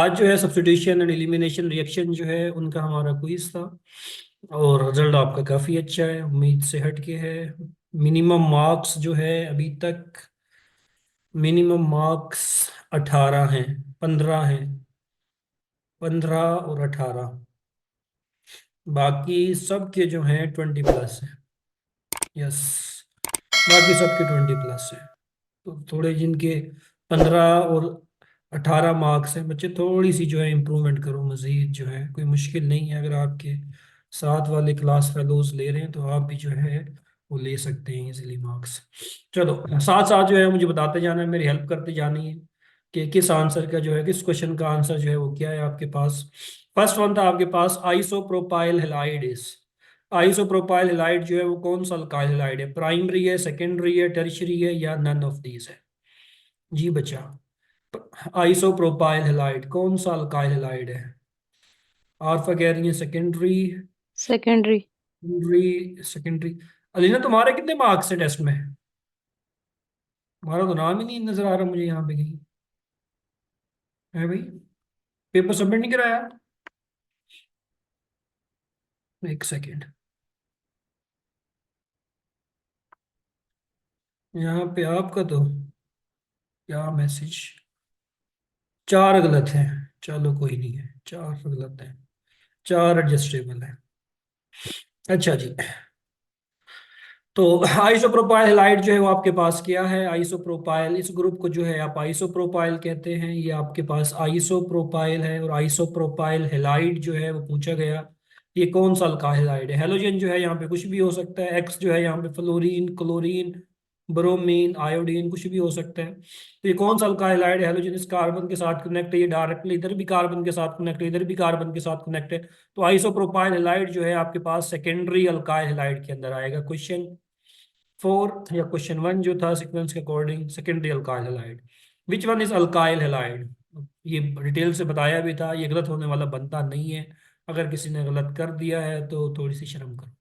आज जो है सब्स्टिट्यूशन एंड एलिमिनेशन रिएक्शन जो है उनका हमारा क्विज था। और रिजल्ट आपका काफ़ी अच्छा है, उम्मीद से हट के है। मिनिमम मार्क्स जो है अभी तक मिनिमम मार्क्स 18 हैं, 15 हैं, 15 और 18। बाकी सबके जो हैं 20+ हैं। यस, बाकी सबके 20+ हैं। तो थोड़े जिनके 15 और 18 मार्क्स हैं, बच्चे थोड़ी सी जो है इम्प्रूवमेंट करो मज़ीद। जो है कोई मुश्किल नहीं है, अगर आपके साथ वाले क्लास फेलोज ले रहे हैं तो आप भी जो है वो ले सकते हैं इजीली मार्क्स। चलो, साथ साथ जो है मुझे बताते जाना है, मेरी हेल्प करते जानी है कि किस आंसर का जो है, किस क्वेश्चन का आंसर जो है वो क्या है आपके पास। फर्स्ट वन था आपके पास, आइसोप्रोपाइल हेलाइड। आइसोप्रोपाइल हेलाइड जो है वो कौन सा अल्काइल हेलाइड है? प्राइमरी है, सेकेंडरी है, टर्शियरी है, या नन ऑफ दीज है? जी बच्चा, आइसोप्रोपाइल हेलाइड कौन सा अल्काइल हेलाइड है? आल्फा कह रही है secondary. Secondary. Secondary secondary. Alina, तुम्हारे कितने मार्क्स है टेस्ट में? तुम्हारा तो नाम ही नहीं नजर आ रहा मुझे यहाँ पे कहीं। है भाई, पेपर सबमिट नहीं कराया? एक सेकेंड, यहाँ पे आपका तो क्या मैसेज, 4 गलत हैं। चलो कोई नहीं है, 4 गलत हैं, 4 एडजस्टेबल है। अच्छा जी, तो आइसोप्रोपाइल हैलाइड जो है वो आपके पास क्या है? आइसोप्रोपाइल, इस ग्रुप को जो है आप आइसोप्रोपाइल कहते हैं। ये आपके पास आइसोप्रोपाइल है। और आइसोप्रोपाइल हैलाइड जो है वो पूछा गया ये कौन सा अल्काइल हैलाइड है। हेलोजन जो है यहाँ पे कुछ भी हो सकता है, एक्स जो है यहाँ पे फ्लोरीन, क्लोरीन, ब्रोमीन, आयोडीन, कुछ भी हो सकता है। तो ये कौन सा अल्काइल हैलाइड है? हेलोजन इस कार्बन के साथ कनेक्ट है, ये डायरेक्टली इधर भी कार्बन के साथ कनेक्ट है, इधर भी कार्बन के साथ कनेक्ट है। तो आइसोप्रोपाइल हैलाइड जो है आपके पास सेकेंडरी अल्काइल हैलाइड के अंदर आएगा। क्वेश्चन 4 या क्वेश्चन 1 जो था सीक्वेंस के according, secondary alkyl halide. Which one is alkyl halide? ये डिटेल से बताया भी था, ये गलत होने वाला बनता नहीं है। अगर किसी ने गलत कर दिया है तो थोड़ी सी शर्म करो।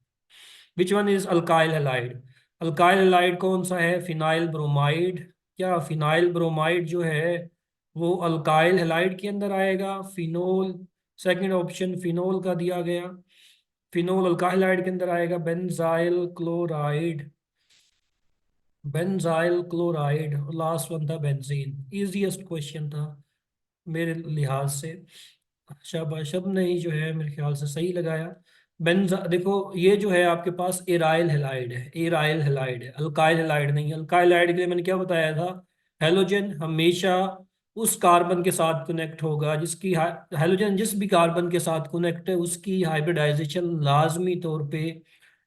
विच one is alkyl halide? Alkyl halide कौन सा है? Phenyl bromide. क्या फिनाइल ब्रोमाइड जो है वो अल्काइल हैलाइड के अंदर आएगा? फिनोल, सेकंड ऑप्शन फिनोल का दिया गया। फिनोल अल्काइल हैलाइड के अंदर आएगा। Benzyl chloride, benzyl chloride. और लास्ट वन था बेंजीन। इजीएस्ट क्वेश्चन था मेरे लिहाज से। शाबाश, सब ने ही जो है मेरे ख्याल से सही लगाया। बेंजा, देखो ये जो है आपके पास एराइल हेलाइड है, एराइल हेलाइड है, अल्काइल हेलाइड नहीं है। अल्काइल हेलाइड के लिए मैंने क्या बताया था? हेलोजन हमेशा उस कार्बन के साथ कनेक्ट होगा जिसकी हेलोजन जिस भी कार्बन के साथ कनेक्ट है उसकी हाइब्रिडाइजेशन लाजमी तौर पे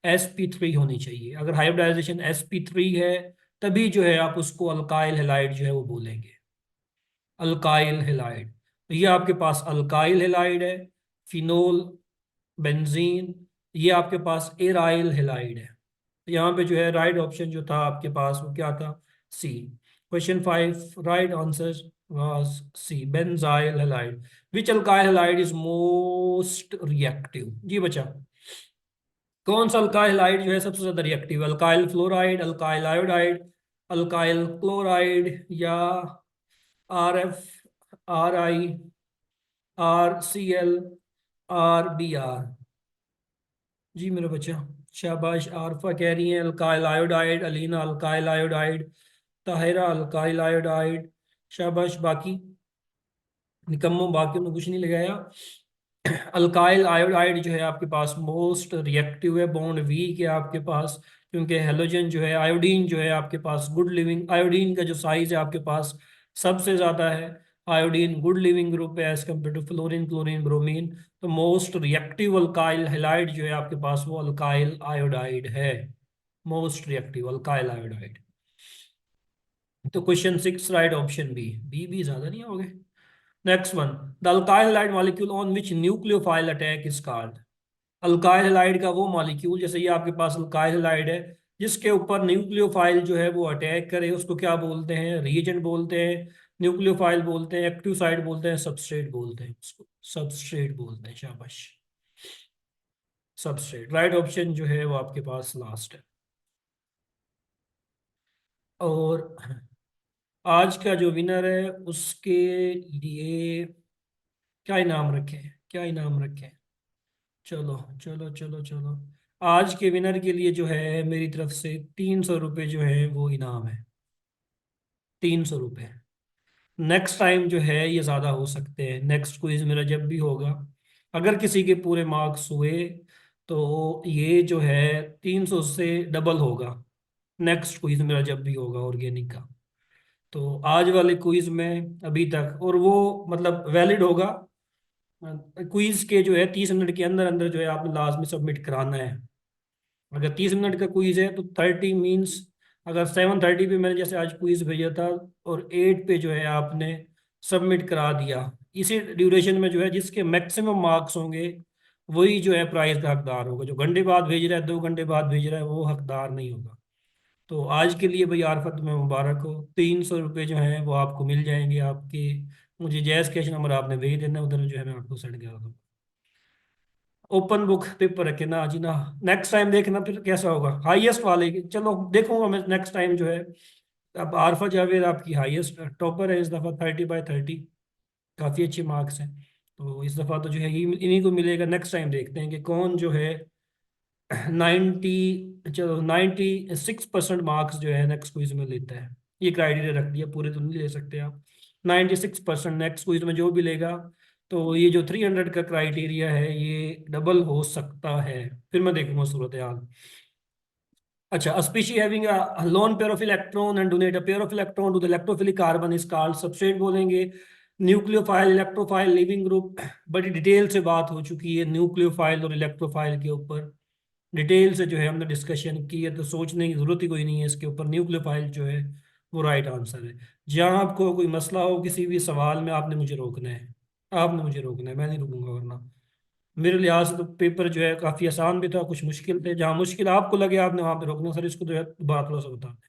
sp3 होनी चाहिए। अगर हाइब्रिडाइजेशन sp3 है तभी जो है आप उसको अल्काइल हेलाइड जो है वो बोलेंगे, अल्काइल हेलाइड। तो ये आपके पास अल्काइल हेलाइड है, फिनोल, बेंजीन। ये आपके पास एराइल हेलाइड है। तो यहाँ पे जो है राइट ऑप्शन जो था आपके पास वो क्या था? C. Question 5, right answer was C, benzyl halide. Which alkyl halide is most reactive? जी बच्चा, कौन सा अल्काइल हेलाइड जो है सबसे ज्यादा reactive? Alkyl fluoride, alkyl iodide, alkyl chloride, या RF, RI, RCl, RBr? जी मेरे बच्चा, शाबाश। आरफा कह रही हैं alkyl iodide, Alina alkyl iodide, Tahira alkyl iodide. शाबाश। बाकी निकम्मो, बाकी में कुछ नहीं लगाया। अल्काइल आयोडाइड जो है आपके पास मोस्ट रिएक्टिव है, बॉन्ड वीक है आपके पास, क्योंकि हेलोजन जो है, आयोडीन जो है आपके पास गुड लिविंग, आयोडीन का जो साइज है आपके पास सबसे ज्यादा है। आयोडीन गुड लिविंग ग्रुप है as compare to fluorine, chlorine, bromine. तो मोस्ट रिएक्टिव अल्काइल हेलाइड जो है आपके पास वो अल्काइल आयोडाइड है, मोस्ट रिएक्टिव अल्काइल आयोडाइड। तो question 6 right option B. B भी ज्यादा नहीं हो गए। Next one, the alkyl halide molecule on which nucleophile attack is called? Alkyl halide का वो मॉलिक्यूल, जैसे ये आपके पास अल्काइल हैलाइड है, जिसके ऊपर न्यूक्लियोफाइल जो है वो अटैक करे, उसको क्या बोलते हैं? रिएजेंट बोलते हैं, न्यूक्लियोफाइल बोलते हैं, एक्टिव साइट बोलते हैं, सबस्ट्रेट बोलते हैं उसको, सबस्ट्रेट बोलते हैं। शाबाश, सबस्ट्रेट। राइट ऑप्शन जो है वो आपके पास लास्ट है। और आज का जो विनर है उसके लिए क्या इनाम रखे, क्या इनाम रखे? चलो चलो चलो चलो, आज के विनर के लिए जो है मेरी तरफ से 300 रुपये जो है वो इनाम है। 300 रुपये। नेक्स्ट टाइम जो है ये ज़्यादा हो सकते हैं, नेक्स्ट क्विज मेरा जब भी होगा, अगर किसी के पूरे मार्क्स हुए तो ये जो है 300 से डबल होगा। नेक्स्ट क्विज मेरा जब भी होगा ऑर्गेनिक का। तो आज वाले क्विज में अभी तक, और वो मतलब वैलिड होगा, क्विज के जो है 30 मिनट के अंदर अंदर जो है आपने लाजमी सबमिट कराना है। अगर 30 मिनट का क्विज है तो 30 मीन्स, अगर 7:30 पे मैंने जैसे आज क्विज भेजा था और 8 पे जो है आपने सबमिट करा दिया, इसी ड्यूरेशन में जो है जिसके मैक्सिमम मार्क्स होंगे वही जो है प्राइज का हकदार होगा। जो घंटे बाद भेज रहा है, 2 घंटे बाद भेज रहा है, वो हकदार नहीं होगा। तो आज के लिए भाई आरफत में मुबारक हो, 300 रुपये जो है वो आपको मिल जाएंगे आपके। मुझे जैस कैश नंबर आपने भेज देना, उधर जो है मैं आपको सेंड करा दूँ। ओपन बुक पेपर रखे ना जी ना। नेक्स्ट टाइम देखना फिर कैसा होगा, हाईएस्ट वाले की चलो देखूंगा मैं नेक्स्ट टाइम जो है। अब आरफा जावेद आपकी हाईएस्ट टॉपर है इस दफ़ा, 30/30, काफ़ी अच्छे मार्क्स हैं। तो इस दफ़ा तो जो है इन्हीं को मिलेगा। नेक्स्ट टाइम देखते हैं कि कौन जो है 90, चलो 96% मार्क्स जो है नेक्स्ट क्विज में लेता है। ये क्राइटेरिया रख दिया, पूरे तो नहीं ले सकते आप। 96% नेक्स्ट क्विज में जो भी लेगा, तो ये जो 300 का क्राइटेरिया है ये डबल हो सकता है। फिर मैं देखूंगा सूरत हाल। अच्छा, a species having a lone pair of electron and donate a pair of electron to the electrophilic carbon is called substrate बोलेंगे। न्यूक्लियोफाइल, इलेक्ट्रोफाइल, लिविंग ग्रुप, बड़ी डिटेल से बात हो चुकी है न्यूक्लियोफाइल और इलेक्ट्रोफाइल के ऊपर। डिटेल से जो है हमने डिस्कशन की है, तो सोचने की जरूरत ही कोई नहीं है इसके ऊपर। न्यूक्लियोफाइल जो है वो राइट आंसर है। जहां आपको कोई मसला हो किसी भी सवाल में, आपने मुझे रोकना है। आपने मुझे रोकना है, मैं नहीं रुकूंगा वरना। मेरे लिहाज से तो पेपर जो है काफ़ी आसान भी था, कुछ मुश्किल थे। जहाँ मुश्किल आपको लगे आपने वहाँ पे रोकना, सर इसको जो है बात थोड़ा सा बता दें।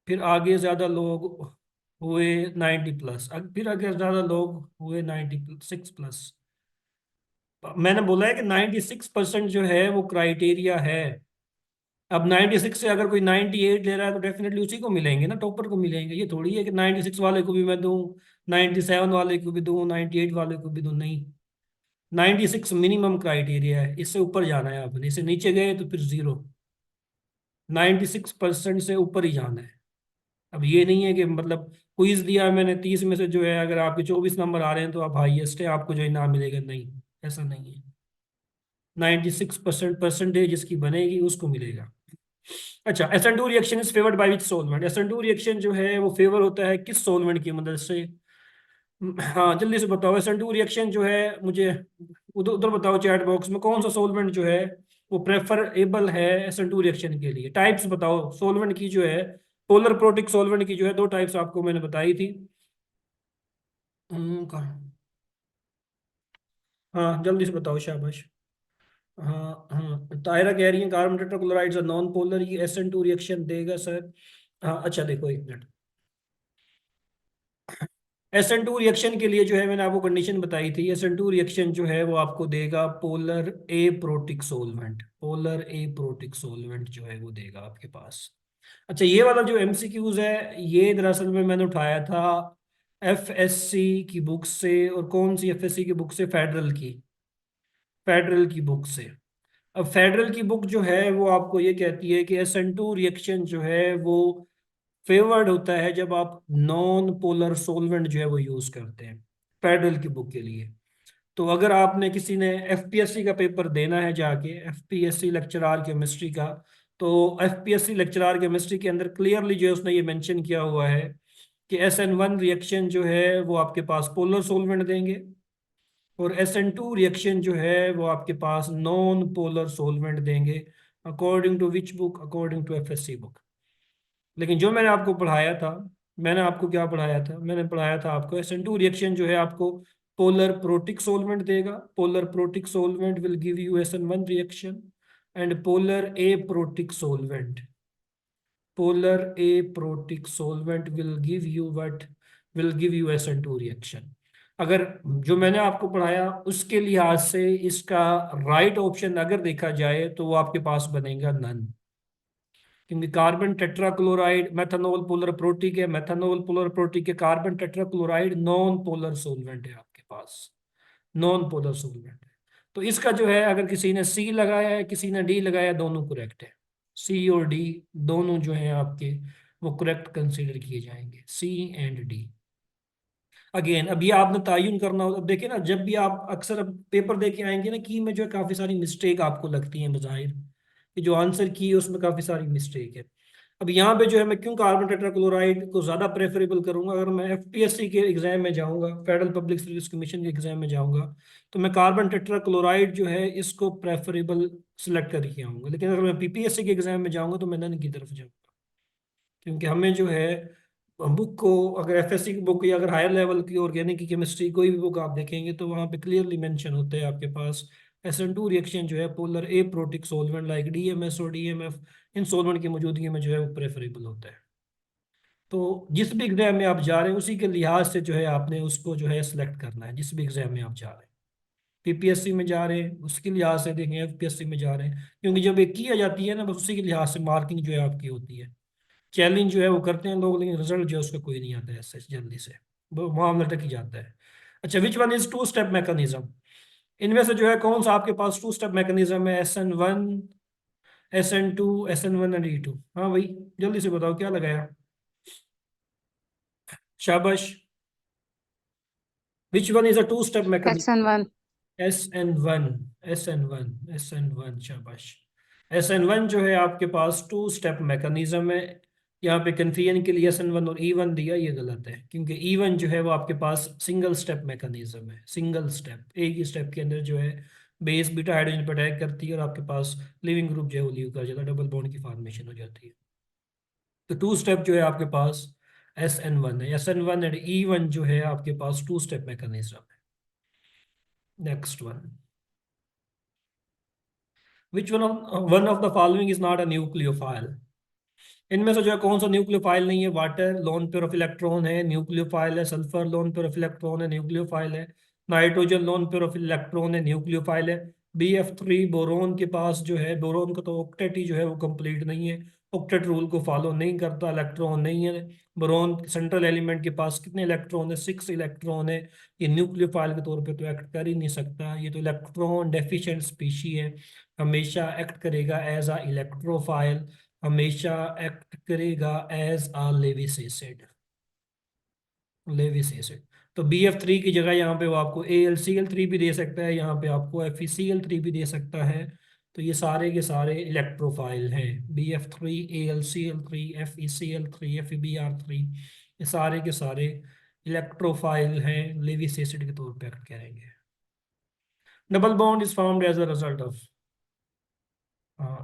फिर आगे ज़्यादा लोग हुए 90+, फिर आगे ज़्यादा लोग हुए 96+। मैंने बोला है कि 96% जो है वो क्राइटेरिया है। अब 96 से अगर कोई 98 ले रहा है तो डेफिनेटली उसी को मिलेंगे ना, टॉपर को मिलेंगे। ये थोड़ी है कि 96 वाले को भी मैं दूं, 97 वाले को भी दूं, 98 वाले को भी दूं, नहीं। 96 मिनिमम क्राइटेरिया है, इससे ऊपर जाना है आपने, इससे नीचे गए तो फिर जीरो। 96% से ऊपर ही जाना है। अब ये नहीं है कि मतलब क्विज दिया मैंने 30 में से जो है अगर आपके 24 नंबर आ रहे हैं तो आप हाईएस्ट है, आपको जो इनाम मिलेगा, नहीं, ऐसा नहीं है। 96% परसेंटेज जिसकी बनेगी उसको मिलेगा। अच्छा, SN2 reaction is favoured by which solvent? SN2 reaction जो है वो फेवर होता है किस सॉल्वेंट की मदद से? हाँ जल्दी से बताओ, SN2 रिएक्शन जो है मुझे उधर उधर बताओ चैट बॉक्स में, कौन सा सॉल्वेंट जो है वो प्रेफरेबल है SN2 रिएक्शन के लिए? टाइप्स बताओ सॉल्वेंट की जो है। पोलर प्रोटिक सॉल्वेंट की जो है दो टाइप्स आपको मैंने बताई थी। हाँ जल्दी से बताओ, शाबाश। हाँ हाँ, तायरा कह रही है कार्बन टेट्राक्लोराइड्स नॉन पोलर, ये SN2 रिएक्शन देगा सर। हाँ अच्छा, देखो एक मिनट। SN2 रिएक्शन के लिए जो है मैंने आपको कंडीशन बताई थी, SN2 रिएक्शन जो है वो आपको देगा पोलर ए प्रोटिक सोलवेंट। पोलर ए प्रोटिक सोलवेंट जो है वो देगा आपके पास। अच्छा, ये वाला जो MCQs है ये दरअसल में मैंने उठाया था FSC की बुक से। और कौन सी FSC की बुक से? फेडरल की। फेडरल की बुक से। अब फेडरल की बुक जो है वो आपको ये कहती है कि SN2 रिएक्शन जो है वो फेवर्ड होता है जब आप नॉन पोलर सोलवेंट जो है वो यूज करते हैं, फेडरल की बुक के लिए। तो अगर आपने किसी ने FPSC का पेपर देना है जाके, FPSC लेक्चरार केमिस्ट्री का, तो FPSC लेक्चरार केमिस्ट्री के अंदर क्लियरली जो है उसने ये मेंशन किया हुआ है कि SN1 रिएक्शन जो है वो आपके पास पोलर सोलवेंट देंगे, और SN2 रिएक्शन जो है वो आपके पास नॉन पोलर सोलवेंट देंगे। According to which book? According to FSC book. लेकिन जो मैंने आपको पढ़ाया था, मैंने आपको क्या पढ़ाया था? मैंने पढ़ाया था आपको SN2 रिएक्शन जो है आपको पोलर प्रोटिक सोलवेंट देगा। Polar protic solvent will give you SN1 reaction, and polar A protic solvent, polar A protic solvent will give you what? Will give you SN2 reaction. अगर जो मैंने आपको पढ़ाया उसके लिहाज से इसका राइट ऑप्शन अगर देखा जाए तो वो आपके पास बनेगा नन। क्योंकि carbon tetrachloride methanol polar protic है, मेथनॉल पोलर प्रोटिक है, carbon tetrachloride non polar solvent है आपके पास, नॉन पोलर सॉल्वेंट है। तो इसका जो है, अगर किसी ने सी लगाया है, किसी ने डी लगाया, दोनों करेक्ट है। सी और डी दोनों जो है आपके, वो करेक्ट कंसीडर किए जाएंगे, सी एंड डी। अगेन अब ये आपने तायुन करना हो, अब देखिए ना, जब भी आप अक्सर अब पेपर दे के आएंगे ना, की में जो है काफी सारी मिस्टेक आपको लगती है बज़ाहिर, कि जो आंसर की है उसमें काफी सारी मिस्टेक है। अब यहाँ पे जो है मैं क्यों कार्बन टेट्राक्लोराइड को ज्यादा प्रेफरेबल करूंगा, अगर मैं एफपीएससी के एग्जाम में जाऊंगा, फेडरल पब्लिक सर्विस कमीशन के एग्जाम में जाऊंगा, तो मैं कार्बन टेट्राक्लोराइड जो है इसको प्रेफरेबल सिलेक्ट करके आऊंगा। लेकिन अगर मैं पीपीएससी के एग्जाम में जाऊंगा तो मैं नन की तरफ जाऊंगा, क्योंकि हमें जो है बुक को, अगर एफएससी की बुक या अगर हायर लेवल की ऑर्गेनिक की केमिस्ट्री कोई भी बुक आप देखेंगे तो वहाँ पे क्लियरली मेंशन होते हैं आपके पास SN2 रिएक्शन जो है पोलर ए प्रोटिक सोलवेंट लाइक DMS और DMF, इन सोलवेंट की मौजूदगी में जो है वो प्रेफरेबल होता है। तो जिस भी एग्जाम में आप जा रहे हैं उसी के लिहाज से जो है आपने उसको जो है सिलेक्ट करना है, जिस भी एग्जाम में आप जा रहे हैं। पीपीएससी में जा रहे हैं उसके लिहाज से देखें, एफपीएससी में जा रहे हैं, क्योंकि जब एक की आ जाती है ना, बस उसी के लिहाज से मार्किंग जो है आपकी होती है। चैलेंज जो है वो करते हैं लोग, लेकिन रिजल्ट जो है उसका कोई नहीं आता है ऐसे जल्दी से, वो मामला लटक ही जाता है। अच्छा, which one is two step mechanism? इनमें से जो है कौन सा आपके पास टू स्टेप मैकेनिज्म है? SN1, SN2, SN1 and E2। हाँ भाई, जल्दी से बताओ क्या लगाया। शाबाश। Which one is a two step mechanism? SN1। SN1, SN1, शाबाश। SN1 जो है आपके पास टू स्टेप मैकेनिज्म है। यहाँ पे कन्फ्यूजन के लिए SN1 और E1 दिया, ये गलत है, क्योंकि E1 जो है वो आपके पास सिंगल स्टेप मैकेनिज्म है। सिंगल स्टेप, एक ही स्टेप के अंदर जो है बेस बीटा हाइड्रोजन पर अटैक करती है और आपके पास लिविंग ग्रुप जो है वो लीव कर जाता है, डबल बॉन्ड की फॉर्मेशन हो जाती है। तो टू स्टेप जो है आपके पास SN1 है। SN1 एंड E1 जो है आपके पास टू स्टेप मैकेनिज्म है। Next one, which one of the following is not a nucleophile? इनमें से जो है कौन सा न्यूक्लियोफाइल नहीं है? Water lone pair of electron है, न्यूक्लियोफाइल है। Sulphur lone pair of electron है, न्यूक्लियोफाइल है। Nitrogen lone pair of electron है, न्यूक्लियोफाइल है। BF3 बोरोन के पास जो है, बोरोन का तो ऑक्टेट ही जो है वो कंप्लीट नहीं है, ऑक्टेट रूल को फॉलो नहीं करता, इलेक्ट्रॉन नहीं है। बोरोन सेंट्रल एलिमेंट के पास कितने इलेक्ट्रॉन है? 6 इलेक्ट्रॉन है। ये न्यूक्लियोफाइल के तौर पे तो एक्ट कर ही नहीं सकता, ये तो इलेक्ट्रॉन डेफिशिएंट स्पीशी है, हमेशा एक्ट करेगा एज अ इलेक्ट्रोफाइल, हमेशा एक्ट करेगा as a Lewis acid. Lewis acid. तो BF3 की जगह यहाँ पे वो आपको AlCl3 भी दे सकता है, यहाँ पे आपको FeCl3 भी दे सकता है। तो ये सारे के सारे इलेक्ट्रोफाइल हैं। BF3, AlCl3, FeCl3, FeBr3, ये सारे के सारे इलेक्ट्रोफाइल हैं, लेविस एसिड के तौर पे एक्ट करेंगे। Double bond is formed as a result of,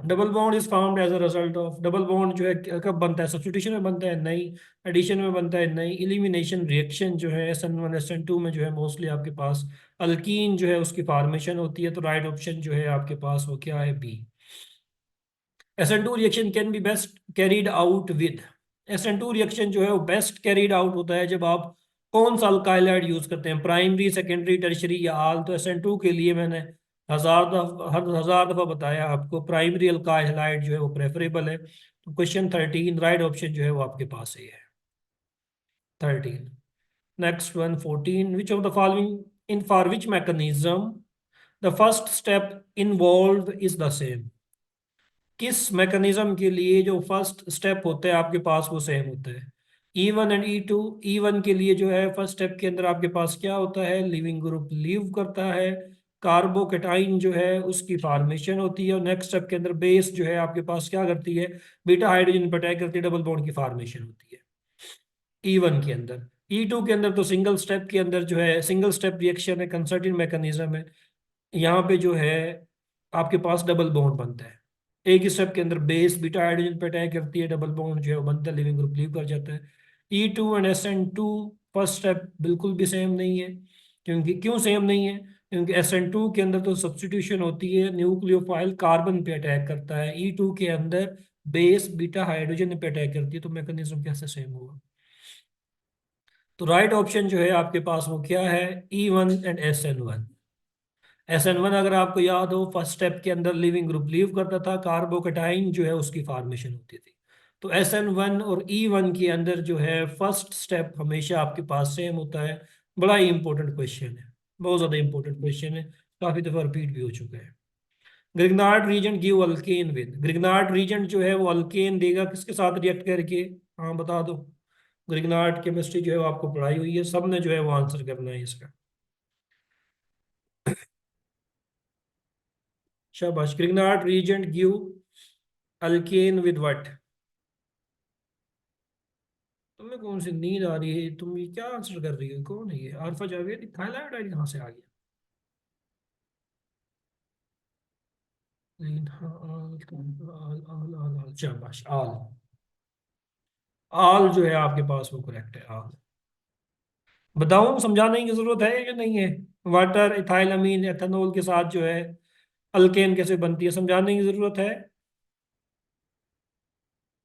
double bond is found as a result of, double bond जो है कब बनता है? सब्स्टिट्यूशन में बनता है? नहीं। एडिशन में बनता है? नहीं। इलिमिनेशन रिएक्शन जो है SN1 SN2 में जो है मोस्टली आपके पास अल्कीन जो है उसकी फॉर्मेशन होती है। तो राइट ऑप्शन जो है आपके पास वो क्या है? B. SN2 reaction can be best carried out with, SN2 reaction जो है वो बेस्ट कैरीड आउट होता है जब आप कौन सा अल्काइल हाइड यूज करते हैं? प्राइमरी, सेकेंडरी, टर्शरी या आल? तो SN2 के लिए मैंने हर हजार दफा बताया आपको, प्राइमरी अल्काइल हाइड जो है वो प्रेफरेबल है। तो क्वेश्चन 13 राइट ऑप्शन जो है वो आपके पास ही है, 13। Next one 14, which of the following, in for which mechanism the first step involve is the same? किस मैकेनिज्म के लिए जो फर्स्ट स्टेप होता है आपके पास वो सेम होता है? E1 and E2। E1 के लिए जो है फर्स्ट स्टेप के अंदर आपके पास क्या होता है? लिविंग ग्रुप लीव करता है, कार्बोकेटाइन जो है उसकी फॉर्मेशन होती है, और नेक्स्ट स्टेप के अंदर बेस जो है आपके पास क्या करती है? बीटा हाइड्रोजन पर अटैक करती है, डबल बॉन्ड की फॉर्मेशन होती है E1 के अंदर। E2 के अंदर तो सिंगल स्टेप के अंदर जो है सिंगल स्टेप रिएक्शन है, कंसर्टेड मैकेनिज्म है। यहाँ पे जो है आपके पास डबल बॉन्ड बनता है, एक ही स्टेप के अंदर बेस बीटा हाइड्रोजन पे अटैक करती है, डबल बॉन्ड जो है वो बनता है, लिविंग ग्रुप लीव कर जाता है। E2 and SN2 first step बिल्कुल भी सेम नहीं है, क्योंकि क्यों सेम नहीं है? क्योंकि SN2 के अंदर तो सब्स्टिट्यूशन होती है, न्यूक्लियोफाइल कार्बन पे अटैक करता है, E2 के अंदर बेस बीटा हाइड्रोजन पे अटैक करती है, तो मैकेनिज्म कैसे सेम होगा? तो राइट ऑप्शन जो है आपके पास वो क्या है? E1 and SN1। SN1 अगर आपको याद हो फर्स्ट स्टेप के अंदर लिविंग ग्रुप लीव करता था, कार्बोकेटाइन जो है उसकी फॉर्मेशन होती थी। तो SN1 और E1 के अंदर जो है फर्स्ट स्टेप हमेशा आपके पास सेम होता है। बड़ा ही इंपॉर्टेंट क्वेश्चन है। बहुत ज्यादा इंपॉर्टेंट क्वेश्चन है, काफी दफा रिपीट भी हो चुका है। Grignard reagent give alkane with, Grignard reagent जो है वो अल्केन देगा किसके साथ रिएक्ट करके? हाँ बता दो। ग्रिग्नार्ड केमिस्ट्री जो है वो आपको पढ़ाई हुई है, सबने जो है वो आंसर करना है इसका। शाबाश। Grignard reagent give alkane with what? तुम्हें कौन सी नींद आ रही है? तुम ये क्या आंसर कर रही हो? कौन है ये? आरफा जावेद? थाईलैंड कहाँ से आ गया? हाँ, शाबाश। आल, आल जो है आपके पास वो करेक्ट है, आल। बताऊं समझाने की जरूरत है कि नहीं है? वाटर, इथाइल अमीन, एथेनॉल के साथ जो है अल्केन कैसे बनती है, समझाने की जरूरत है?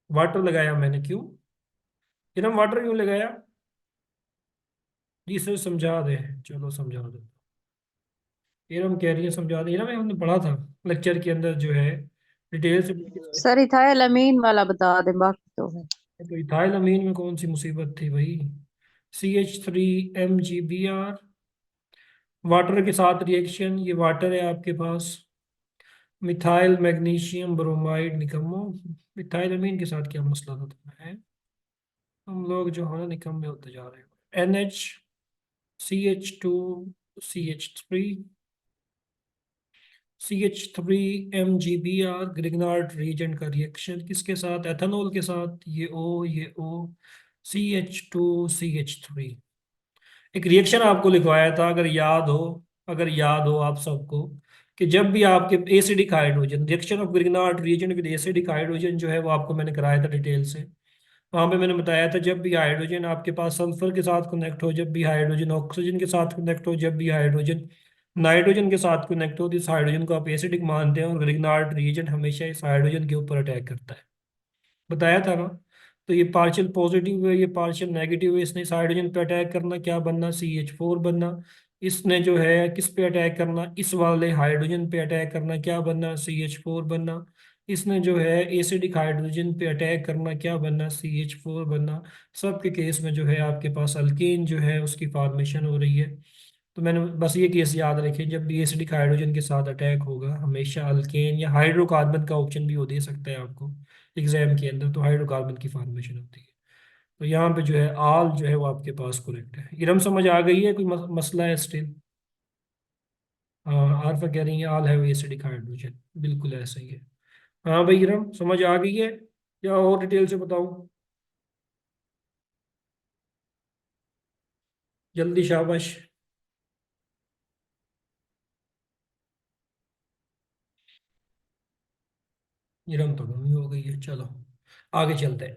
वाटर लगाया मैंने, क्यों? इरम वाटर क्यों लगाया? जी सर समझा दे, चलो समझा दो। इरम कह रही है समझा दे। इरम हमने पढ़ा था लेक्चर के अंदर जो है, डिटेल से। सर इथाइल अमीन वाला बता दें, बाकी तो है। तो इथाइल अमीन में कौन सी मुसीबत थी भाई? CH3MgBr, वाटर के साथ रिएक्शन, ये वाटर है आपके पास। मिथाइल मैग्नीशियम ब्रोमाइड निकम्मो। मिथाइल अमीन के साथ क्या मसला था तुम्हें? हम लोग जो है ना निकम्मे होते जा रहे हैं। NH2CH3, CH3MgBr, ग्रिग्नार्ड रीजेंट का रिएक्शन किसके साथ? एथेनॉल के साथ। ये O CH2CH3। एक रिएक्शन आपको लिखवाया था, अगर याद हो, अगर याद हो आप सबको, कि जब भी आपके acidic hydrogen, reaction of Grignard reagent with acidic hydrogen जो है वो आपको मैंने कराया था डिटेल से। वहां पे मैंने बताया था जब भी हाइड्रोजन आपके पास सल्फर के साथ कनेक्ट हो, जब भी हाइड्रोजन ऑक्सीजन के साथ कनेक्ट हो, जब भी हाइड्रोजन नाइट्रोजन के साथ कनेक्ट हो, तो इस हाइड्रोजन को आप एसिडिक मानते हैं और ग्रिग्नार्ड रीजेंट हमेशा इस हाइड्रोजन के ऊपर अटैक करता है। बताया था ना? तो ये पार्शियल पॉजिटिव है, ये पार्शियल नेगेटिव है, इसने इस हाइड्रोजन पे अटैक करना, क्या बनना? CH4 बनना। इसने जो है किस पे अटैक करना? इस वाले हाइड्रोजन पे अटैक करना, क्या बनना? CH4 बनना। इसने जो है एसिडिक हाइड्रोजन पे अटैक करना, क्या बनना? CH4 बनना। सबके केस में जो है आपके पास अल्केन जो है उसकी फॉर्मेशन हो रही है। तो मैंने बस ये केस याद रखें, जब भी एसिडिक हाइड्रोजन के साथ अटैक होगा हमेशा अल्केन या हाइड्रोकार्बन का ऑप्शन भी वो दे सकता है आपको एग्जाम के अंदर, तो हाइड्रोकार्बन की फॉर्मेशन होती है। तो यहाँ पे जो है आल जो है वो आपके पास करेक्ट है। इरम समझ आ गई है? कोई मसला है स्टिल? हाँ आरफा कह रही है आल है एसिडिक हाइड्रोजन, बिल्कुल ऐसा ही है। हाँ भाई इरम समझ आ गई है या और डिटेल से बताऊँ? जल्दी शाबाश। इरम तो गुम ही हो गई है, चलो आगे चलते हैं।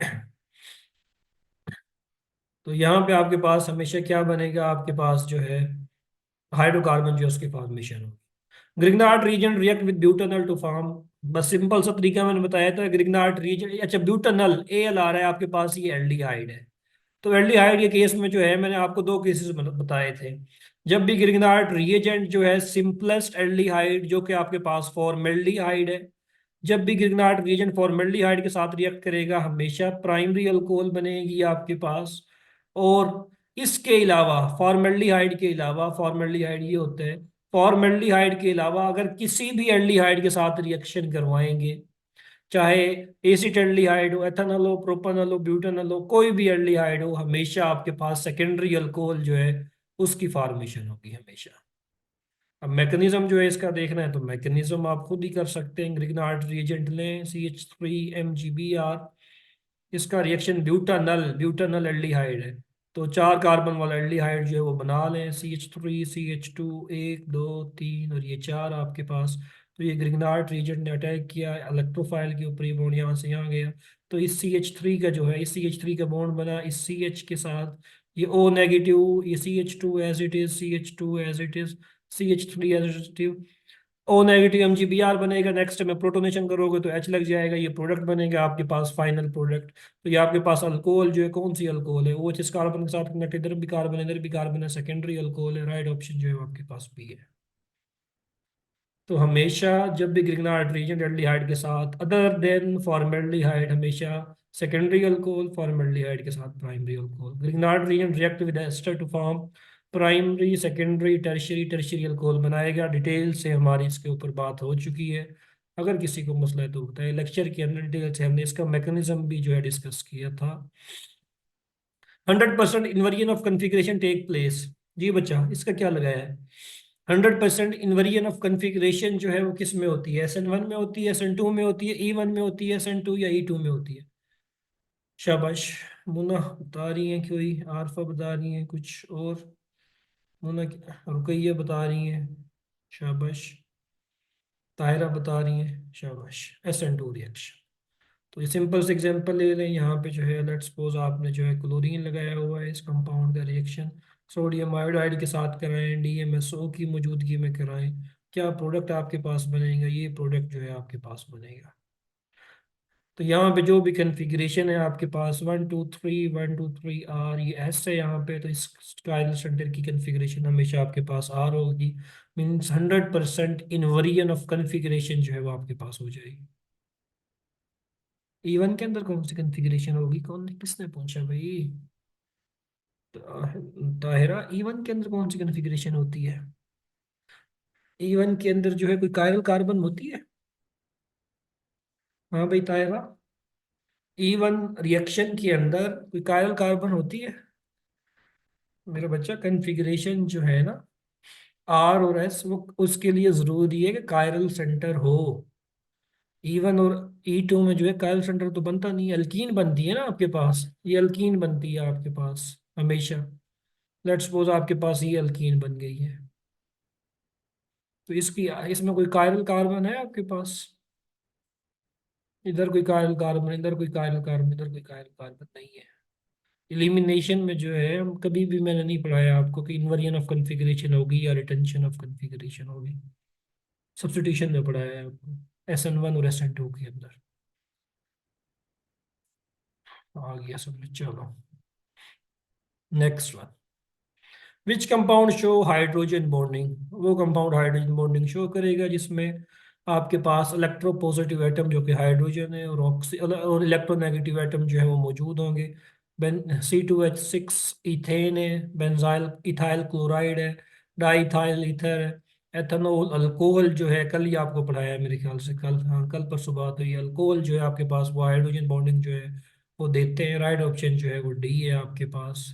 तो यहाँ पे आपके पास हमेशा क्या बनेगा? आपके पास जो है हाइड्रोकार्बन जो है उसकी फॉर्मेशन होगी। Grignard reagent react with butanol to form, बस सिंपल सा तरीका मैंने बताया था। ग्रिग्नार्ड रीजन, अच्छा ब्यूटेनॉल एल आ रहा है आपके पास, ये एल्डिहाइड है। तो एल्डिहाइड के केस में जो है मैंने आपको दो केसेस बताए थे। जब भी ग्रिग्नार्ड रिएजेंट जो है सिंपलेस्ट एल्डिहाइड जो कि आपके पास फॉर्मेल्डिहाइड है, जब भी ग्रिग्नार्ड रिएजेंट फॉर्मेल्डिहाइड के साथ रिएक्ट करेगा हमेशा प्राइमरी अल्कोहल बनेगी आपके पास। और इसके अलावा फॉर्मेल्डिहाइड के अलावा, फॉर्मेल्डिहाइड ये होता है, फॉर्मेल्डिहाइड के अलावा अगर किसी भी एल्डिहाइड के साथ रिएक्शन करवाएंगे, चाहे एसिटल्डिहाइड हो, एथेनॉल हो, प्रोपेनॉल हो, ब्यूटेनॉल हो, कोई भी एल्डिहाइड हो, हमेशा आपके पास सेकेंडरी अल्कोहल जो है उसकी फॉर्मेशन होगी हमेशा। अब मैकेनिज्म जो है इसका देखना है तो मैकेनिज्म आप खुद ही कर सकते हैं। ग्रिग्नार्ड रिएजेंट लें CH3MgBr, इसका रिएक्शन ब्यूटानल, ब्यूटानल एल्डिहाइड है, तो 4 कार्बन वाला एल्डिहाइड जो है वो बना लें। CH3 CH2, 1 2 3 और ये 4 आपके पास। तो ये ग्रिग्नार्ड रीजेंट ने अटैक किया इलेक्ट्रोफाइल के ऊपर, ये बॉन्ड यहाँ से यहाँ गया। तो इस CH3 का जो है, इस CH3 का बॉन्ड बना इस CH के साथ, ये O नेगेटिव, ये CH2 as it is, CH2 as it is, CH3 as it is, O negative MgBr बनेगा। नेक्स्ट में प्रोटोनेशन करोगे तो H लग जाएगा, ये प्रोडक्ट बनेगा आपके पास, फाइनल प्रोडक्ट। तो ये आपके पास अल्कोहल जो है, कौन सी अल्कोहल है? वो जिस कार्बन के साथ कनेक्ट, इधर भी कार्बन है इधर भी कार्बन है, सेकेंडरी अल्कोहल है। राइट ऑप्शन जो है वो आपके पास बी है। तो हमेशा जब भी ग्रिग्नार्ड रीजेंट एल्डिहाइड के साथ अदर देन फॉर्मेल्डिहाइड, हमेशा सेकेंडरी अल्कोहल, फॉर्मेल्डिहाइड के साथ primary alcohol. Grignard reagent react with ester to form primary, secondary, tertiary, tertiary alcohol बनाएगा। डिटेल से हमारी इसके ऊपर बात हो चुकी है। अगर किसी को मसला है तो बताए। लेक्चर के अंदर डिटेल से हमने इसका मैकेनिज्म भी जो है डिस्कस किया था। 100% inversion of configuration take place. जी बच्चा, इसका क्या लगाया है? 100% इन्वर्जन ऑफ कन्फिग्रेशन जो है वो किस में होती है? SN1 में होती है, SN2 में होती है, E1 में होती है, SN2 या E2 में होती है? शाबाश। मुन्ना बता रही है कोई, आरफा बता रही है कुछ और, मुन्ना रुकैया बता रही है, शाबाश। ताहिरा बता रही है, शाबाश। SN2 reaction. तो ये सिंपल से एग्जांपल ले लें। यहाँ पे जो है लेट्स सपोज आपने जो है क्लोरीन लगाया हुआ है, इस कंपाउंड का रिएक्शन सोडियम आयोडाइड के साथ कराएं, DMSO की मौजूदगी में कराएं, क्या प्रोडक्ट आपके पास बनेगा? ये प्रोडक्ट जो है आपके पास बनेगा। तो यहाँ पे जो भी कन्फिग्रेशन है आपके पास 1 2 3 1 2 3 R, ये S है यहाँ पे, तो इस कायरल सेंटर की कन्फिग्रेशन हमेशा आपके पास R होगी। मीन्स 100% इनवेरिएंट ऑफ कन्फिग्रेशन जो है वो आपके पास हो जाएगी। E1 के अंदर कौन सी कॉन्फ़िगरेशन होगी? कौन, किसने पूछा भाई? ताहिरा, E1 के अंदर कौन सी कॉन्फ़िगरेशन होती है? E1 के अंदर जो है कोई कायरल कार्बन होती है? हाँ भाई ताहिरा, E1 रिएक्शन के अंदर कोई कायरल कार्बन होती है? मेरा बच्चा, कॉन्फ़िगरेशन जो है ना R और S, वो उसके लिए जरूरी है कि कायरल सेंटर हो। E1 और E2 में जो है कायरल सेंटर तो बनता नहीं है, अल्कीन बनती है ना आपके पास, ये अल्कीन बनती है आपके पास हमेशा। लेट्स सपोज आपके पास ये अल्कीन बन गई है, तो इसकी, इसमें कोई कायरल कार्बन है आपके पास? इधर कोई कायरल कार्बन, इधर कोई कायरल कार्बन, इधर कोई कायरल कार्बन नहीं है। एलिमिनेशन में जो है हम कभी भी, मैंने नहीं पढ़ाया आपको कि इन्वर्जन ऑफ कॉन्फ़िगरेशन होगी या रिटेंशन ऑफ कॉन्फ़िगरेशन होगी। सब्स्टिट्यूशन में पढ़ाया है आपको SN1 और SN2 के अंदर। आ गया समझ, चलो next one. Which compound show hydrogen bonding? वो कंपाउंड हाइड्रोजन बॉन्डिंग शो करेगा जिसमें आपके पास इलेक्ट्रोपॉजिटिव एटम जो कि हाइड्रोजन है, और और इलेक्ट्रोनेगेटिव एटम जो है वो मौजूद होंगे। बेन C2H6 इथेन है, बेंजाइल इथाइल क्लोराइड है, डाइथाइल ईथर है, एथेनॉल अल्कोहल जो है, कल ही आपको पढ़ाया है मेरे ख्याल से, कल, हाँ कल परसों बात हुई। अल्कोहल जो है आपके पास वो हाइड्रोजन बॉन्डिंग जो है वो देते हैं। राइट ऑप्शन जो है वो डी है आपके पास।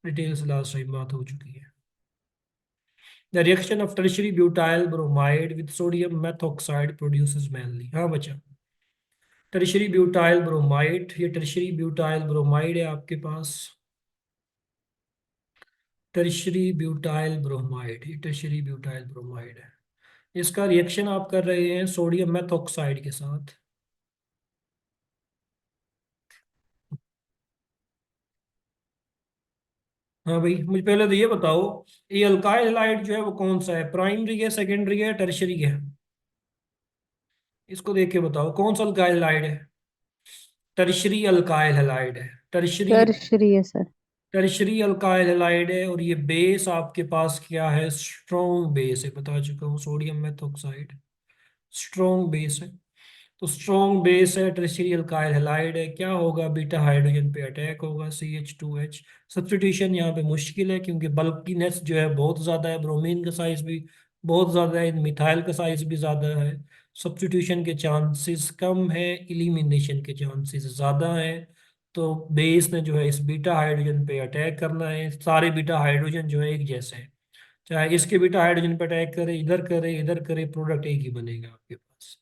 डिटेल्स लास्ट टाइम बात हो चुकी है। The reaction of tertiary butyl bromide with sodium methoxide produces mainly, हाँ बच्चा, टर्शरी ब्यूटाइल ब्रोमाइड, ये टर्शरी ब्यूटाइल ब्रोमाइड है आपके पास। टर्शरी ब्यूटाइल ब्रोमाइड, ये टर्शरी ब्यूटाइल ब्रोमाइड है। इसका रिएक्शन आप कर रहे हैं सोडियम मेथॉक्साइड के साथ। हाँ भाई, मुझे पहले तो ये बताओ, ये अल्काइल हैलाइड जो है वो कौन सा है? प्राइमरी है, सेकेंडरी है, टर्शरी है? इसको देख के बताओ कौन सा अल्काइल हैलाइड है। टर्शरी अल्काइल हैलाइड है, टर्शरी। टर्शरी है सर। टर्शरी अल्काइल हैलाइड है, और ये बेस आपके पास क्या है? स्ट्रॉन्ग बेस है, बता चुका हूँ, सोडियम मेथॉक्साइड स्ट्रॉन्ग बेस है। तो स्ट्रॉन्ग बेस है, टर्शरी अल्काइल हैलाइड है, क्या होगा? बीटा हाइड्रोजन पे अटैक होगा, CH2H। सब्स्टिट्यूशन यहाँ पे मुश्किल है क्योंकि बल्कीनेस जो है बहुत ज़्यादा है, ब्रोमीन का साइज भी बहुत ज़्यादा है, मिथाइल का साइज भी ज़्यादा है। सब्स्टिट्यूशन के चांसेस कम है, इलिमिनेशन के चांसेस ज़्यादा है। तो बेस ने जो है इस बीटा हाइड्रोजन पे अटैक करना है। सारे बीटा हाइड्रोजन जो है एक जैसे हैं, चाहे इसके बीटा हाइड्रोजन पे अटैक करे, इधर करे, प्रोडक्ट एक ही बनेगा आपके पास।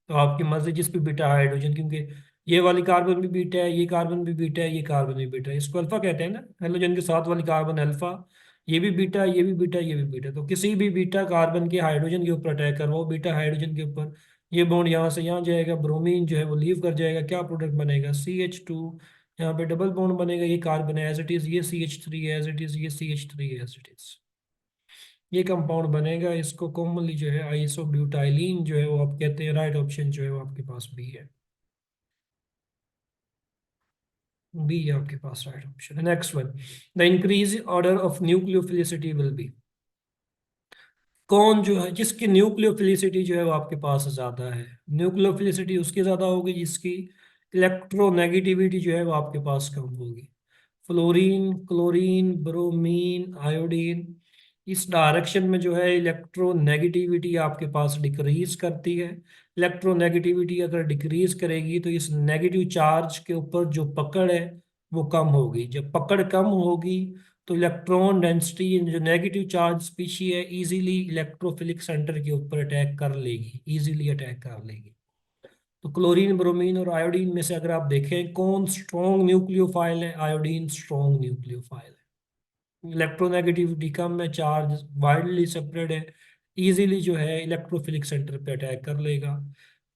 तो आपकी मर्जी जिस पे बीटा हाइड्रोजन, क्योंकि ये वाली कार्बन भी बीटा है, ये कार्बन भी बीटा है, ये कार्बन भी बीटा है, इसको अल्फा कहते हैं ना, हेलोजन के साथ वाली कार्बन अल्फा। ये भी बीटा, ये भी बीटा, ये भी बीटा। तो किसी भी बीटा कार्बन के हाइड्रोजन के ऊपर अटैक करवाओ, बीटा हाइड्रोजन के ऊपर, ये बॉन्ड यहाँ से यहाँ जाएगा, ब्रोमीन जो है वो लीव कर जाएगा, क्या प्रोडक्ट बनेगा? CH2। यहाँ पे डबल बॉन्ड बनेगा, ये कार्बन एज इट इज, ये CH3 एज इट इज, ये CH3 एज इट इज। ये कंपाउंड बनेगा, इसको कॉमनली जो है आइसोब्यूटाइलीन जो है वो आप कहते हैं। राइट ऑप्शन जो है वो आपके पास बी है। बी है आपके पास right option. Next one, the increase order of nucleophilicity will be. कौन जो है जिसकी न्यूक्लियोफिलिसिटी जो है वो आपके पास ज्यादा है? न्यूक्लियोफिलिसिटी उसकी ज्यादा होगी जिसकी इलेक्ट्रोनेगेटिविटी जो है वो आपके पास कम होगी। फ्लोरीन, क्लोरीन, ब्रोमीन, आयोडीन, इस डायरेक्शन में जो है इलेक्ट्रोनेगेटिविटी आपके पास डिक्रीज करती है। इलेक्ट्रोनेगेटिविटी अगर डिक्रीज करेगी तो इस नेगेटिव चार्ज के ऊपर जो पकड़ है वो कम होगी। जब पकड़ कम होगी तो इलेक्ट्रॉन डेंसिटी जो नेगेटिव चार्ज स्पीशी है इजीली इलेक्ट्रोफिलिक सेंटर के ऊपर अटैक कर लेगी, इजीली अटैक कर लेगी। तो क्लोरीन, ब्रोमीन और आयोडीन में से अगर आप देखें कौन स्ट्रॉन्ग न्यूक्लियोफाइल है, आयोडीन स्ट्रॉन्ग न्यूक्लियोफाइल है। इलेक्ट्रोनेगेटिविटी कम है, चार्ज वाइडली सेपरेट है, इजीली जो है इलेक्ट्रोफिलिक सेंटर पे अटैक कर लेगा।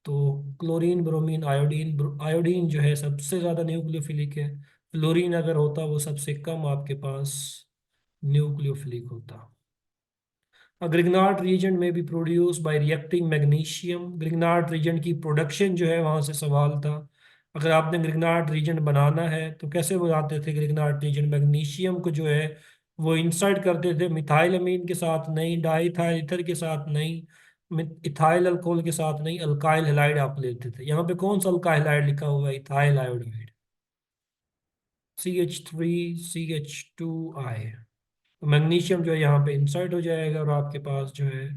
तो क्लोरीन, ब्रोमीन, आयोडीन, आयोडीन जो है सबसे ज़्यादा न्यूक्लियोफिलिक है। फ्लोरीन अगर होता वो सबसे कम आपके पास न्यूक्लियोफिलिक होता। ग्रिग्नार्ड रीजन में भी produce by reacting magnesium, Grignard reason की प्रोडक्शन जो है वहां से सवाल था। अगर आपने ग्रिग्नार्ड रीजन बनाना है तो कैसे बनाते थे ग्रिग्नार्ड रीजन? मैग्नीशियम को जो है वो इंसर्ट करते थे मिथाइल अमीन के साथ नहीं, डाइथाइल ईथर के साथ नहीं, इथाइल अल्कोहल के साथ नहीं, अल्काइल हैलाइड आप लेते थे। यहाँ पे कौन सा अल्काइल हैलाइड लिखा हुआ है? Ethyl iodide, CH3CH2I। तो मैग्नीशियम जो है यहाँ पे इंसर्ट हो जाएगा और आपके पास जो है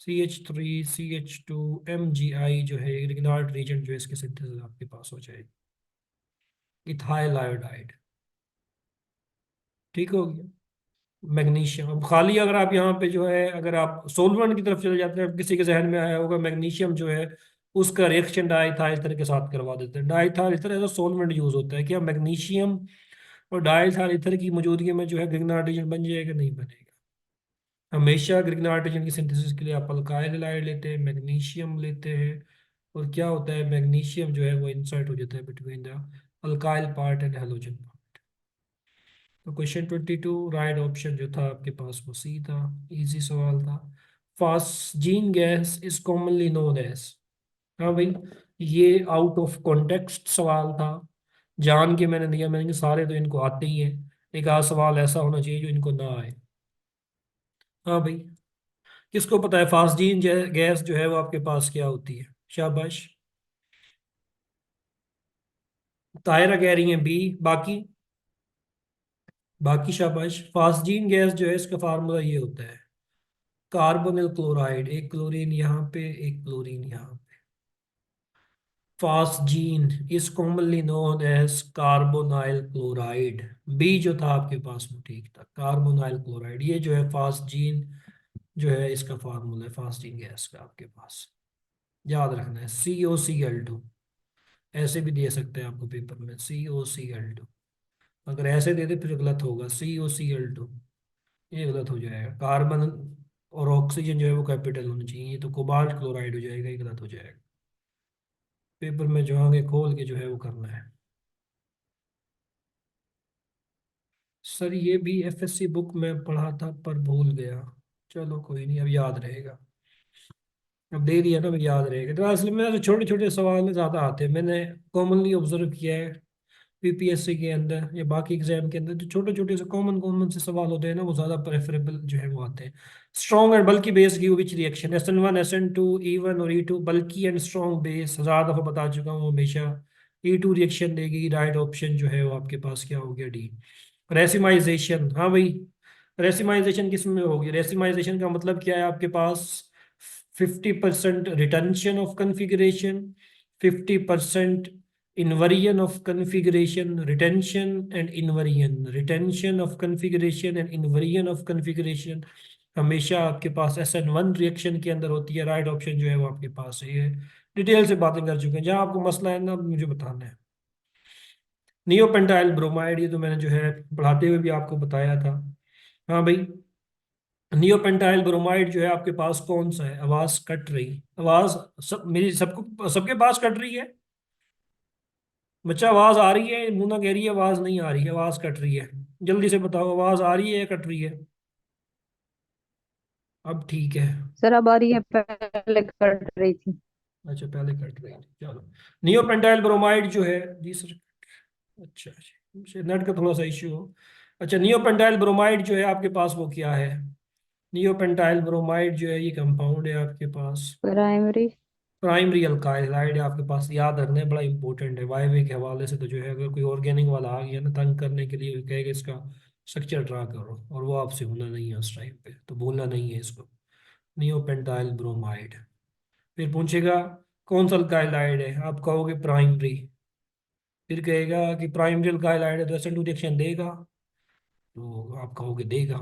CH3CH2MgI जो है रिग्नार्ड रीजन जो है इसकी सिंथेसिस आपके पास हो जाएगी, इथाइल आयोडाइड। ठीक हो गया मैग्नीशियम। अब खाली अगर आप यहाँ पे जो है अगर आप सोलवेंट की तरफ चले जाते हैं, किसी के जहन में आया होगा मैग्नीशियम जो है उसका रिएक्शन डाइथाइल ईथर के साथ करवा देते हैं। Diethyl ether as a solvent use होता है। क्या मैग्नीशियम और डाइथाइल ईथर की मौजूदगी में जो है ग्रिग्नार्ड रीजन बन जाएगा? नहीं बनेगा। हमेशा ग्रिग्नार्ड रीजन की सिंथेसिस के लिए आप अल्काइल हैलाइड लेते हैं, मैग्नीशियम लेते हैं, और क्या होता है मैग्नीशियम जो है वो इंसर्ट हो जाता है between the alkyl part and halogen part. तो क्वेश्चन 22 राइट ऑप्शन जो था आपके पास वो सी था, इजी सवाल था। Phosgene gas is commonly known as, हाँ भाई ये आउट ऑफ कॉन्टेक्स्ट सवाल था, जान के मैंने दिया, मैंने कहा सारे तो इनको आते ही हैं, एक आध सवाल ऐसा होना चाहिए जो इनको ना आए। हाँ भाई, किसको पता है फास्जीन गैस जो है वो आपके पास क्या होती है? शाबाश, तायरा कह रही है बी, बाकी बाकी शाबाश। फास्जीन गैस जो है इसका फार्मूला ये होता है कार्बोनिल क्लोराइड, एक क्लोरीन यहाँ पे एक क्लोरीन यहाँ पे। Phosgene is commonly known as carbonyl chloride. B जो था आपके पास वो ठीक था, कार्बोनाइल क्लोराइड। ये जो है फास्जीन जो है इसका फार्मूला है फास्जीन गैस का आपके पास, याद रखना है। COCl2 ऐसे भी दे सकते हैं आपको पेपर में, COCl2। अगर ऐसे दे दे फिर गलत होगा, COCl2 ये गलत हो जाएगा। कार्बन और ऑक्सीजन जो है वो कैपिटल होना चाहिए, ये तो कोबाल्ट क्लोराइड हो जाएगा, ये गलत हो जाएगा। पेपर में जो आगे खोल के जो है वो करना है। सर ये भी FSC बुक में पढ़ा था पर भूल गया, चलो कोई नहीं अब याद रहेगा। अब दे दिया ना, अब याद रहेगा। तो असल में तो छोटे छोटे सवाल ज़्यादा आते हैं, मैंने कॉमनली ऑब्जर्व किया है PPSC के अंदर या बाकी एग्जाम के अंदर जो छोटे छोटे से कॉमन कॉमन से सवाल होते हैं ना वो ज़्यादा प्रेफरेबल जो है वो आते हैं। स्ट्रॉन्ग एंड बल्कि base give which reaction? SN1 SN2 E1 और E2, बल्कि एंड स्ट्रॉन्ग बेस ज़्यादा दफ़ा बता चुका हूँ, हमेशा E2 रिएक्शन देगी। राइट ऑप्शन जो है वो आपके पास क्या हो गया? डी। रेसिमाइजेशन, हाँ भाई रेसिमाइजेशन किस में होगी? रेसिमाइजेशन का मतलब क्या है आपके पास? 50% retention of configuration, 50% inversion of configuration, retention and inversion, retention of configuration and inversion of configuration हमेशा आपके पास SN1 रिएक्शन के अंदर होती है। राइट ऑप्शन जो है वो आपके पास है। ये डिटेल से बातें कर चुके हैं, जहां आपको मसला है ना मुझे बताना है। नियोपेंटाइल ब्रोमाइड, ये तो मैंने जो है पढ़ाते हुए भी आपको बताया था। हाँ भाई, नियोपेंटाइल ब्रोमाइड जो है आपके पास कौन सा है? आवाज कट रही, आवाज सब मेरी सबको सबके पास कट रही है। बच्चा आवाज आ रही है? मुन्ना कह रही है आवाज नहीं आ रही है, आवाज कट रही है। जल्दी से बताओ आवाज आ रही है या कट रही है? अब ठीक है। सर अब आ रही है, पहले कट रही थी। अच्छा पहले कट रही थी, चलो। नियोपेंटाइल ब्रोमाइड जो है जी सर, अच्छा अच्छा नेट का थोड़ा सा इश्यू हो। अच्छा नियोपेंटाइल ब्रोमाइड जो है आपके पास वो क्या है? नियोपेंटाइल ब्रोमाइड जो है ये कंपाउंड है आपके पास, प्राइमरी। प्राइमरी अल्काइल हाइड आपके पास याद रखना है, बड़ा इंपॉर्टेंट है। वायवे के हवाले से तो जो है, अगर कोई ऑर्गेनिक वाला आ गया ना तंग करने के लिए, कहेगा इसका स्ट्रक्चर ड्रा करो, और वो आपसे होना नहीं है उस टाइम पे, तो भूलना नहीं है इसको। Neopentyl bromide. फिर पूछेगा कौन सा अल्काइल हाइड है, आप कहोगे प्राइमरी। फिर कहेगा कि प्राइमरी अल्काइल हाइड है तो SN2 रिएक्शन देगा, तो आप कहोगे देगा।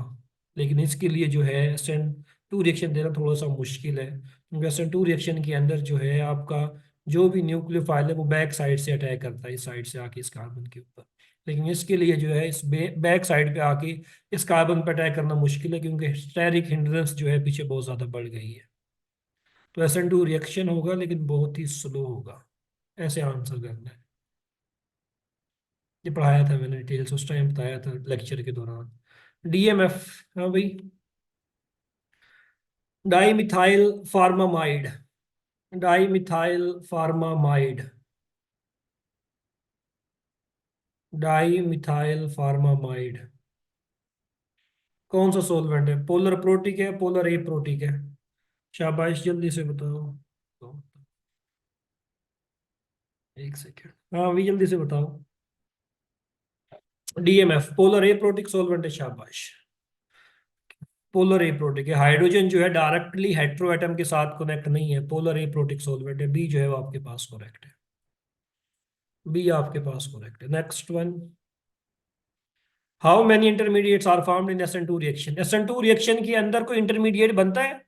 लेकिन इसके लिए जो है SN2 रिएक्शन देना थोड़ा सा मुश्किल है, क्योंकि SN2 रिएक्शन के अंदर जो है आपका जो भी न्यूक्लियोफाइल है वो बैक साइड से अटैक करता है, इस साइड से आके इस कार्बन के ऊपर। लेकिन इसके लिए जो है इस बैक साइड पे आके इस कार्बन पर अटैक करना मुश्किल है, क्योंकि स्टेरिक हिंड्रेंस जो है पीछे बहुत ज़्यादा बढ़ गई है। तो SN2 रिएक्शन होगा लेकिन बहुत ही स्लो होगा। ऐसे आंसर करना है। ये पढ़ाया था मैंने डिटेल्स, उस टाइम बताया था लेक्चर के दौरान। DMF। हाँ भाई। डाईमिथाइल फार्मामाइड। डाईमिथाइल फार्मामाइड। डाईमिथाइल फार्मामाइड कौन सा सॉल्वेंट है? पोलर प्रोटिक है, पोलर ए प्रोटिक है? शाबाश, जल्दी से बताओ। तो, एक सेकेंड, हाँ भाई जल्दी से बताओ। DMF polar aprotic solvent है, शाबाश। पोलर ए प्रोटिक है। हाइड्रोजन जो है डायरेक्टली हेटेरो एटम के साथ कनेक्ट नहीं है, पोलर ए प्रोटिक सॉल्वेंट है। बी जो है वो आपके पास करेक्ट है। बी आपके पास करेक्ट है। Next one. How many intermediates are formed in SN2 reaction? SN2 reaction के अंदर कोई इंटरमीडिएट बनता है?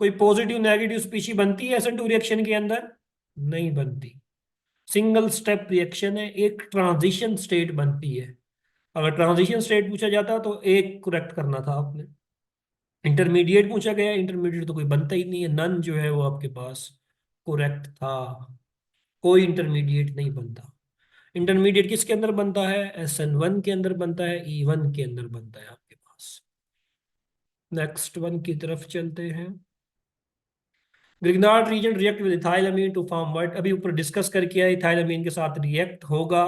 कोई पॉजिटिव नेगेटिव स्पीशी बनती है SN2 रिएक्शन के अंदर? नहीं बनती। सिंगल स्टेप रिएक्शन है, एक ट्रांजिशन स्टेट बनती है। अगर ट्रांजिशन स्टेट पूछा जाता तो एक करेक्ट करना था आपने। इंटरमीडिएट पूछा गया, इंटरमीडिएट तो कोई बनता ही नहीं है, नन जो है वो आपके पास करेक्ट था। कोई इंटरमीडिएट नहीं बनता। इंटरमीडिएट किसके अंदर बनता है? SN1 के अंदर बनता है, E1 के अंदर बनता है आपके पास। नेक्स्ट वन की तरफ चलते हैं। Grignard reagent react with ethylamine to form what? अभी ऊपर डिस्कस करके आए, इथाइलामीन के साथ रिएक्ट होगा,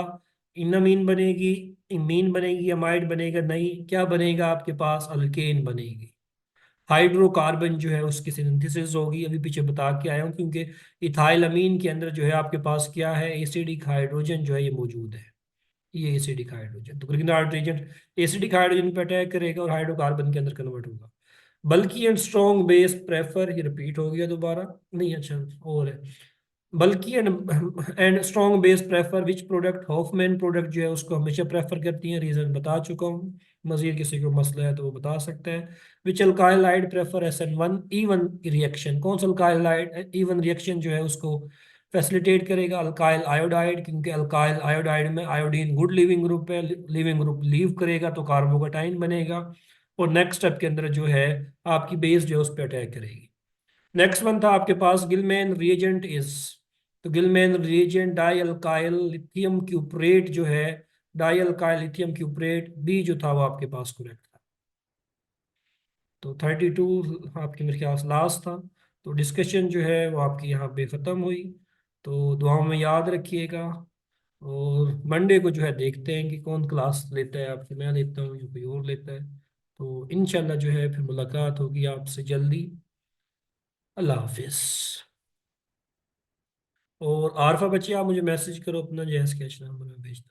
इनामीन बनेगी, इमीन बनेगी, अमाइड बनेगा नहीं, क्या बनेगा आपके पास? अल्केन बनेगी। हाइड्रोकार्बन जो है उसकी सिंथेसिस होगी, अभी पीछे बता के आया हूँ, क्योंकि इथाइलामीन के अंदर जो है आपके पास क्या है? एसिडिक हाइड्रोजन जो है ये मौजूद है। ये एसिडिक हाइड्रोजन, तो ग्रिग्नार्ड रीजन एसिडिक हाइड्रोजन पे अटैक करेगा और हाइड्रोकार्बन के अंदर कन्वर्ट होगा। Bulky and strong base prefer, ये रिपीट हो गया दोबारा, नहीं अच्छा और है। Bulky and strong base prefer which product? Hofmann product जो है उसको हमेशा प्रेफर करती हैं, रीजन बता चुका हूँ। मजीद किसी को मसला है तो वो बता सकता है। Which alkyl halide prefer SN1 E1 reaction? कौन सा अल्काइल हाइड E1 रिएक्शन जो है उसको फैसिलिटेट करेगा? अल्काइल आयोडाइड, क्योंकि अल्काइल आयोडाइड में आयोडीन गुड लिविंग ग्रुप है, लिविंग ग्रुप लीव करेगा तो कार्बोकेटाइन बनेगा, और नेक्स्ट स्टेप के अंदर जो है आपकी बेस जो है उस पर अटैक करेगी। नेक्स्ट वन था आपके पास गिलमैन रिएजेंट इज, तो Gilman reagent di alkyl lithium cuprate जो है, di alkyl lithium cuprate, B जो था वो आपके पास करेक्ट था। तो 32 आपके मेरे ख्याल से लास्ट था। तो डिस्कशन जो है वो आपकी यहाँ पे ख़त्म हुई। तो दुआओं में याद रखिएगा, और मंडे को जो है देखते हैं कि कौन क्लास लेता है आपसे, मैं लेता हूँ या कोई और लेता है। तो इंशाल्लाह जो है फिर मुलाकात होगी आपसे जल्दी। अल्लाह हाफिज़। और आरफा बच्चे आप मुझे मैसेज करो अपना, जैस कैश नंबर में भेज दो।